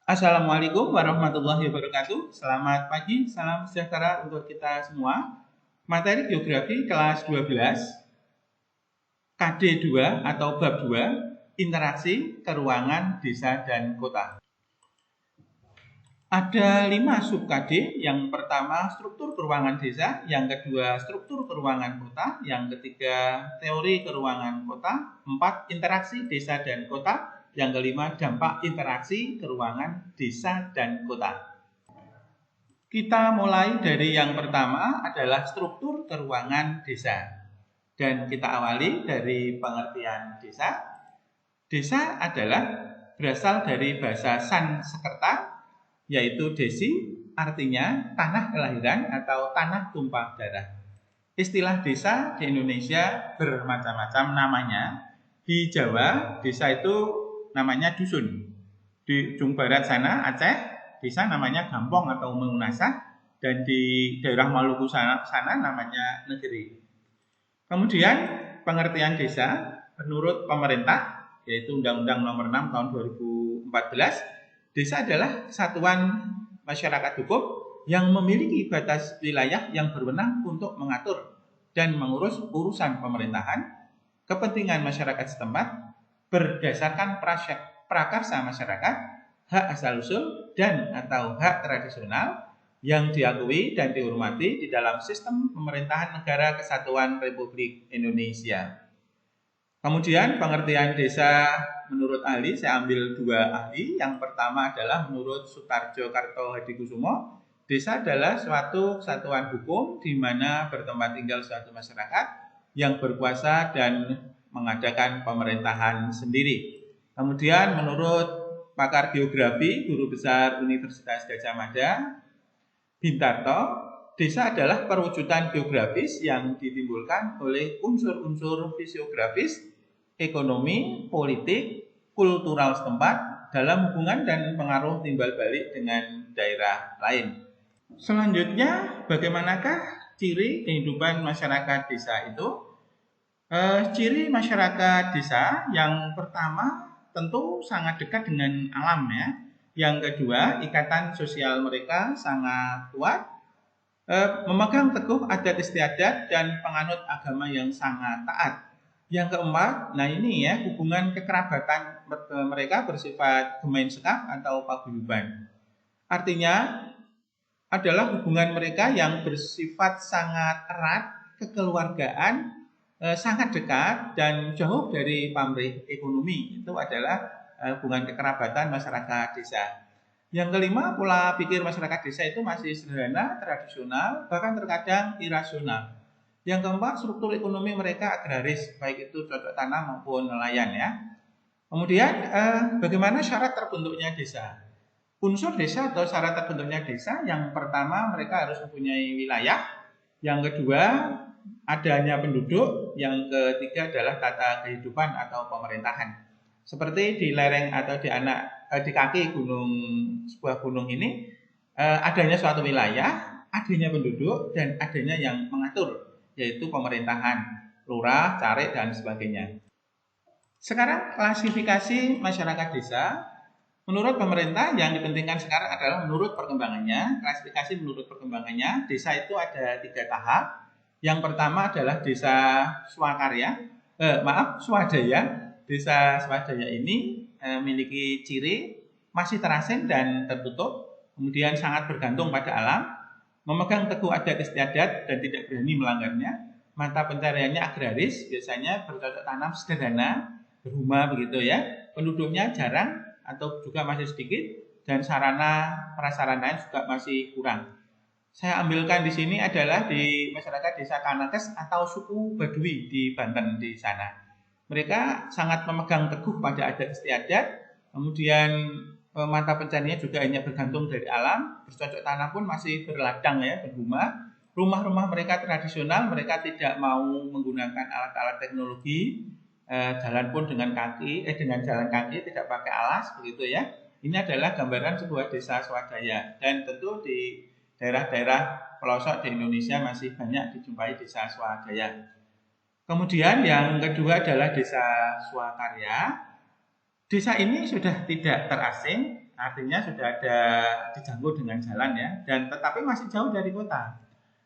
Assalamualaikum warahmatullahi wabarakatuh. Selamat pagi, salam sejahtera untuk kita semua. Materi geografi kelas 12, KD2 atau bab 2, interaksi keruangan desa dan kota. Ada 5 sub KD. Yang pertama struktur keruangan desa, yang kedua struktur keruangan kota, yang ketiga teori keruangan kota, 4 interaksi desa dan kota, yang kelima, dampak interaksi keruangan desa dan kota. Kita mulai dari yang pertama adalah struktur keruangan desa. Dan kita awali dari pengertian desa. Desa adalah berasal dari bahasa Sanskerta, yaitu desi, artinya tanah kelahiran atau tanah tumpah darah. Istilah desa di Indonesia bermacam-macam namanya. Di Jawa, desa itu namanya dusun. Di ujung barat sana, Aceh, desa namanya gampong atau mengunasah. Dan di daerah Maluku sana namanya negeri. Kemudian pengertian desa menurut pemerintah, yaitu Undang-Undang Nomor 6 Tahun 2014, desa adalah satuan masyarakat hukum yang memiliki batas wilayah yang berwenang untuk mengatur dan mengurus urusan pemerintahan, kepentingan masyarakat setempat, berdasarkan prakarsa masyarakat, hak asal-usul, dan atau hak tradisional yang diakui dan dihormati di dalam sistem pemerintahan Negara Kesatuan Republik Indonesia. Kemudian pengertian desa menurut ahli, saya ambil 2 ahli. Yang pertama adalah menurut Sutarjo Kartohadikusumo, desa adalah suatu satuan hukum di mana bertempat tinggal suatu masyarakat yang berkuasa dan mengadakan pemerintahan sendiri. Kemudian menurut pakar geografi, guru besar Universitas Gadjah Mada, Bintarto, desa adalah perwujudan geografis yang ditimbulkan oleh unsur-unsur fisiografis, ekonomi, politik, kultural setempat dalam hubungan dan pengaruh timbal balik dengan daerah lain. Selanjutnya, bagaimanakah ciri kehidupan masyarakat desa itu? Ciri masyarakat desa yang pertama tentu sangat dekat dengan alam ya. Yang kedua, ikatan sosial mereka sangat kuat, memegang teguh adat istiadat dan penganut agama yang sangat taat. Yang keempat, nah ini ya, hubungan kekerabatan mereka bersifat gemeenskap atau paguyuban. Artinya adalah hubungan mereka yang bersifat sangat erat, kekeluargaan, sangat dekat dan jauh dari pamrih ekonomi. Itu adalah hubungan kekerabatan masyarakat desa. Yang kelima, pola pikir masyarakat desa itu masih sederhana, tradisional, bahkan terkadang irasional. Yang keempat, struktur ekonomi mereka agraris, baik itu cocok tanam maupun nelayan ya. Kemudian, bagaimana syarat terbentuknya desa? Unsur desa atau syarat terbentuknya desa, yang pertama mereka harus mempunyai wilayah, yang kedua adanya penduduk, yang ketiga adalah tata kehidupan atau pemerintahan. Seperti di lereng atau di kaki sebuah gunung ini, adanya suatu wilayah, adanya penduduk, dan adanya yang mengatur, yaitu pemerintahan, lurah, carik, dan sebagainya. Sekarang klasifikasi masyarakat desa. Menurut pemerintah yang dipentingkan sekarang adalah menurut perkembangannya. Klasifikasi menurut perkembangannya, desa itu ada 3 tahap. Yang pertama adalah desa swadaya. Desa swadaya ini memiliki ciri masih terasing dan tertutup, kemudian sangat bergantung pada alam, memegang teguh adat istiadat dan tidak berani melanggarnya. Mata pencariannya agraris, biasanya bercocok tanam sederhana, berumah begitu ya. Penduduknya jarang atau juga masih sedikit, dan sarana prasarana juga masih kurang. Saya ambilkan di sini adalah di masyarakat desa Kanakes atau suku Badui di Banten di sana. Mereka sangat memegang teguh pada adat istiadat, kemudian mata pencariannya juga hanya bergantung dari alam, bercocok tanam pun masih berladang ya, berumah. Rumah-rumah mereka tradisional, mereka tidak mau menggunakan alat-alat teknologi, jalan pun dengan jalan kaki, tidak pakai alas begitu ya. Ini adalah gambaran sebuah desa swadaya, dan tentu di daerah-daerah pelosok di Indonesia masih banyak dijumpai desa swadaya. Kemudian yang kedua adalah desa swakarya. Desa ini sudah tidak terasing, artinya sudah ada dijangkau dengan jalan ya, dan tetapi masih jauh dari kota.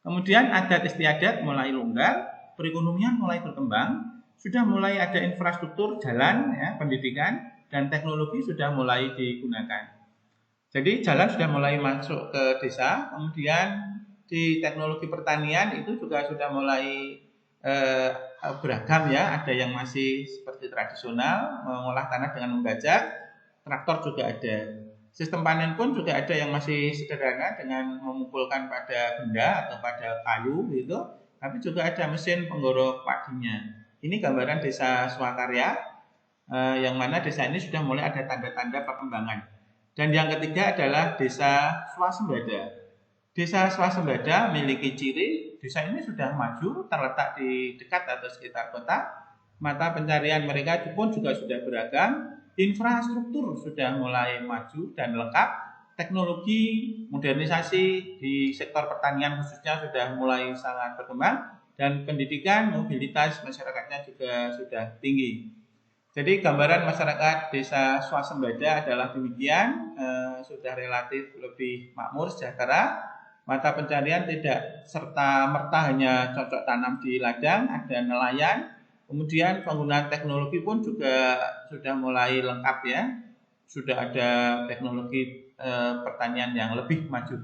Kemudian adat istiadat mulai longgar, perekonomian mulai berkembang, sudah mulai ada infrastruktur jalan, ya, pendidikan, dan teknologi sudah mulai digunakan. Jadi jalan sudah mulai masuk ke desa, kemudian di teknologi pertanian itu juga sudah mulai beragam ya, ada yang masih seperti tradisional, mengolah tanah dengan membajak, traktor juga ada. Sistem panen pun juga ada yang masih sederhana dengan memukulkan pada benda atau pada kayu gitu, tapi juga ada mesin penggorok padinya. Ini gambaran desa swakarya, yang mana desa ini sudah mulai ada tanda-tanda perkembangan. Dan yang ketiga adalah desa swasembada. Desa swasembada memiliki ciri, desa ini sudah maju, terletak di dekat atau sekitar kota, mata pencarian mereka pun juga sudah beragam, infrastruktur sudah mulai maju dan lengkap, teknologi modernisasi di sektor pertanian khususnya sudah mulai sangat berkembang, dan pendidikan, mobilitas masyarakatnya juga sudah tinggi. Jadi gambaran masyarakat desa swasembada adalah demikian, sudah relatif lebih makmur, sejahtera. Mata pencarian tidak serta-merta hanya cocok tanam di ladang, ada nelayan. Kemudian penggunaan teknologi pun juga sudah mulai lengkap ya. Sudah ada teknologi pertanian yang lebih maju.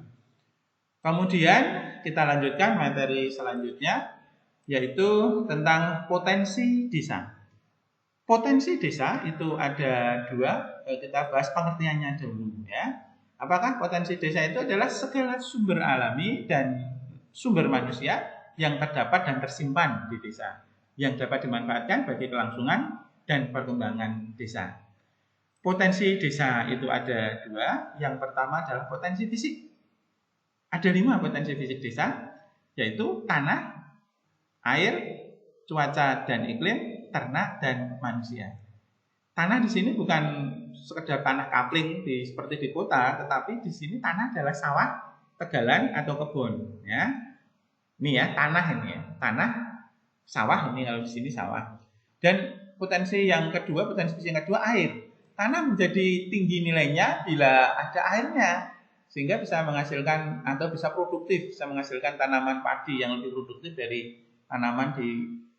Kemudian kita lanjutkan materi selanjutnya, yaitu tentang potensi desa. Potensi desa itu ada dua, kita bahas pengertiannya dulu ya. Apakah potensi desa itu adalah segala sumber alami dan sumber manusia yang terdapat dan tersimpan di desa, yang dapat dimanfaatkan bagi kelangsungan dan perkembangan desa. Potensi desa itu ada dua. Yang pertama adalah potensi fisik. Ada 5 potensi fisik desa, yaitu tanah, air, cuaca dan iklim, ternak dan manusia. Tanah di sini bukan sekedar tanah kapling seperti di kota, tetapi di sini tanah adalah sawah, tegalan atau kebun. Ya, ini ya tanah ini ya, tanah, sawah ini kalau di sini sawah. Dan potensi yang kedua, potensi yang kedua air. Tanah menjadi tinggi nilainya bila ada airnya, sehingga bisa menghasilkan atau bisa produktif, bisa menghasilkan tanaman padi yang lebih produktif dari tanaman di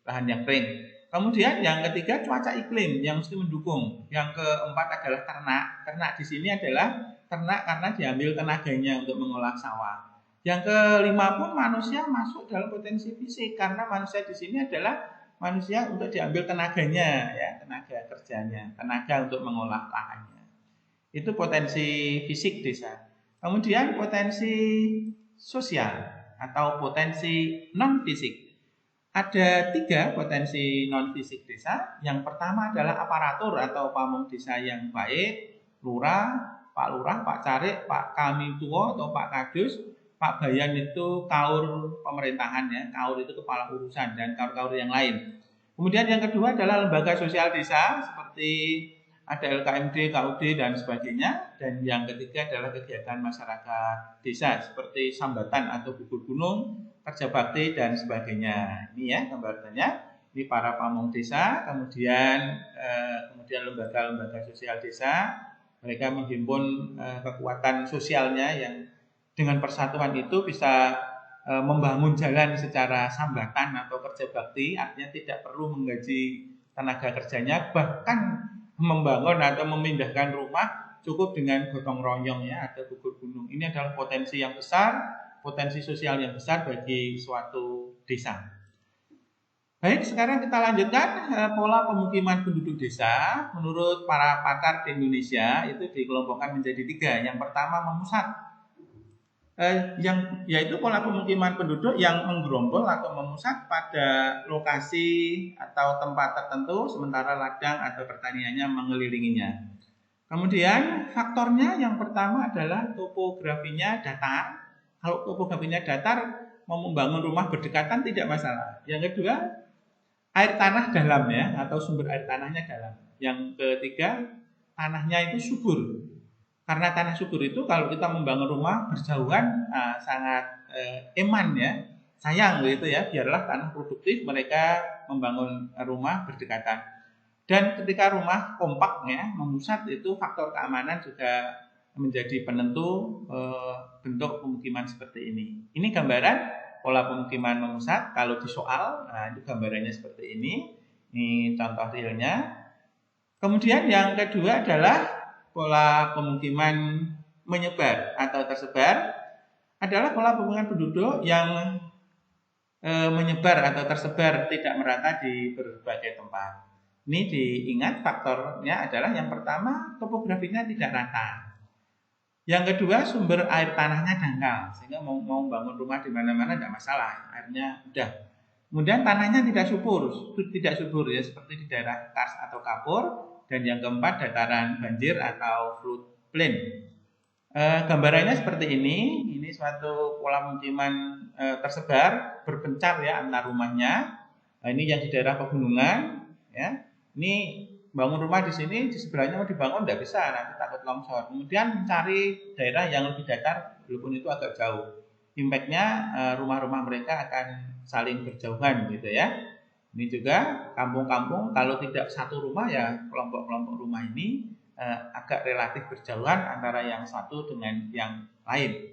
lahan yang kering. Kemudian yang ketiga cuaca iklim yang mesti mendukung. Yang keempat adalah ternak. Ternak di sini adalah ternak karena diambil tenaganya untuk mengolah sawah. Yang kelima pun manusia masuk dalam potensi fisik karena manusia di sini adalah manusia untuk diambil tenaganya ya, tenaga kerjanya, tenaga untuk mengolah lahannya. Itu potensi fisik desa. Kemudian potensi sosial atau potensi non fisik. Ada 3 potensi non-fisik desa. Yang pertama adalah aparatur atau pamong desa yang baik, lurah, Pak Lurah, Pak Carik, Pak Kamituo atau Pak Kadus, Pak Bayan itu kaur pemerintahan ya, kaur itu kepala urusan dan kaur-kaur yang lain. Kemudian yang kedua adalah lembaga sosial desa seperti ada LKMD, KUD dan sebagainya. Dan yang ketiga adalah kegiatan masyarakat desa seperti sambatan atau gugur gunung, kerja bakti dan sebagainya. Ini ya gambarannya. Ini para pamong desa, kemudian lembaga-lembaga sosial desa. Mereka menghimpun kekuatan sosialnya yang dengan persatuan itu bisa membangun jalan secara sambatan atau kerja bakti, artinya tidak perlu menggaji tenaga kerjanya, bahkan membangun atau memindahkan rumah cukup dengan gotong royong ya, ada gugur gunung. Ini adalah potensi yang besar, potensi sosial yang besar bagi suatu desa. Baik, sekarang kita lanjutkan pola pemukiman penduduk desa. Menurut para pakar di Indonesia itu dikelompokkan menjadi 3. Yang pertama memusat, yaitu pola pemukiman penduduk yang menggerombol atau memusat pada lokasi atau tempat tertentu, sementara ladang atau pertaniannya mengelilinginya. Kemudian faktornya yang pertama adalah topografinya datar. Kalau topografinya datar, mau membangun rumah berdekatan tidak masalah. Yang kedua, air tanah dalam ya, atau sumber air tanahnya dalam. Yang ketiga, tanahnya itu subur. Karena tanah subur itu kalau kita membangun rumah berjauhan sangat eman ya, sayang gitu ya, biarlah tanah produktif mereka membangun rumah berdekatan. Dan ketika rumah kompaknya memusat, itu faktor keamanan juga menjadi penentu bentuk pemukiman seperti ini. Ini gambaran pola pemukiman memusat. Kalau di soal, nah itu gambarannya seperti ini. Ini contoh realnya. Kemudian yang kedua adalah pola pemukiman menyebar atau tersebar. Adalah pola pemukiman penduduk yang menyebar atau tersebar tidak merata di berbagai tempat. Ini diingat faktornya adalah yang pertama topografinya tidak rata. Yang kedua sumber air tanahnya dangkal sehingga mau bangun rumah di mana-mana tidak masalah, airnya udah. Kemudian tanahnya tidak subur ya seperti di daerah kars atau kapur. Dan yang keempat dataran banjir atau floodplain. Gambarannya seperti ini suatu pola pemukiman tersebar berpencar ya antar rumahnya. Nah, ini yang di daerah pegunungan ya. Ini bangun rumah di sini, di sebelahnya mau dibangun tidak bisa, nanti takut longsor. Kemudian mencari daerah yang lebih datar, walaupun itu agak jauh. Impactnya rumah-rumah mereka akan saling berjauhan gitu ya. Ini juga kampung-kampung kalau tidak satu rumah ya kelompok-kelompok rumah ini agak relatif berjauhan antara yang satu dengan yang lain.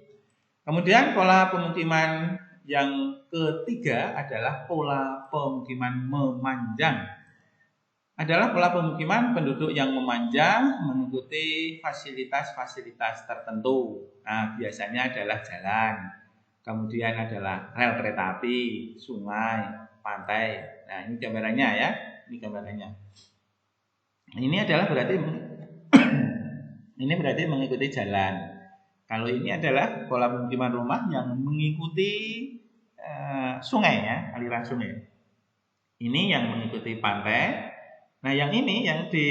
Kemudian pola pemukiman yang ketiga adalah pola pemukiman memanjang. Adalah pola pemukiman penduduk yang memanjang mengikuti fasilitas-fasilitas tertentu. Nah, biasanya adalah jalan, kemudian adalah rel kereta api, sungai, pantai. Nah, ini gambarannya ya. Ini gambarannya. Ini adalah berarti ini berarti mengikuti jalan. Kalau ini adalah pola pemukiman rumah yang mengikuti sungai ya, aliran sungai. Ini yang mengikuti pantai. Nah, yang ini yang di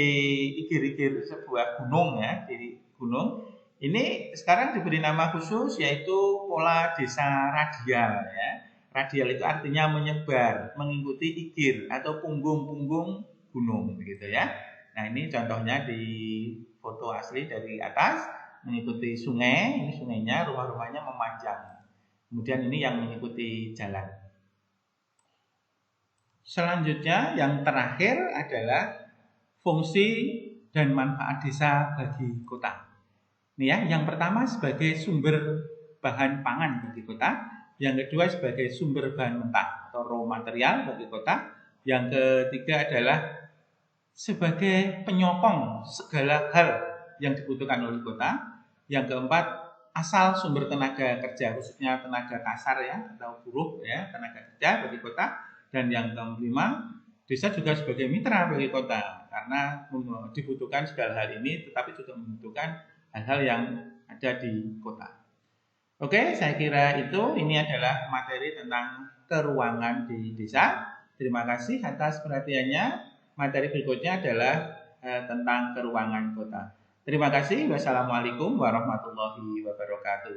igir-igir sebuah gunung ya, di gunung. Ini sekarang diberi nama khusus yaitu pola desa radial ya. Radial itu artinya menyebar, mengikuti igir atau punggung-punggung gunung begitu ya. Nah, ini contohnya di foto asli dari atas mengikuti sungai, ini sungainya, rumah-rumahnya memanjang. Kemudian ini yang mengikuti jalan. Selanjutnya yang terakhir adalah fungsi dan manfaat desa bagi kota. Ini ya, yang pertama sebagai sumber bahan pangan bagi kota, yang kedua sebagai sumber bahan mentah atau raw material bagi kota, yang ketiga adalah sebagai penyokong segala hal yang dibutuhkan oleh kota, yang keempat asal sumber tenaga kerja khususnya tenaga kasar ya atau buruh ya, tenaga kerja bagi kota. Dan yang kelima, desa juga sebagai mitra bagi kota karena dibutuhkan segala hal ini, tetapi juga membutuhkan hal-hal yang ada di kota. Oke, saya kira ini adalah materi tentang keruangan di desa. Terima kasih atas perhatiannya. Materi berikutnya adalah tentang keruangan kota. Terima kasih. Wassalamualaikum warahmatullahi wabarakatuh.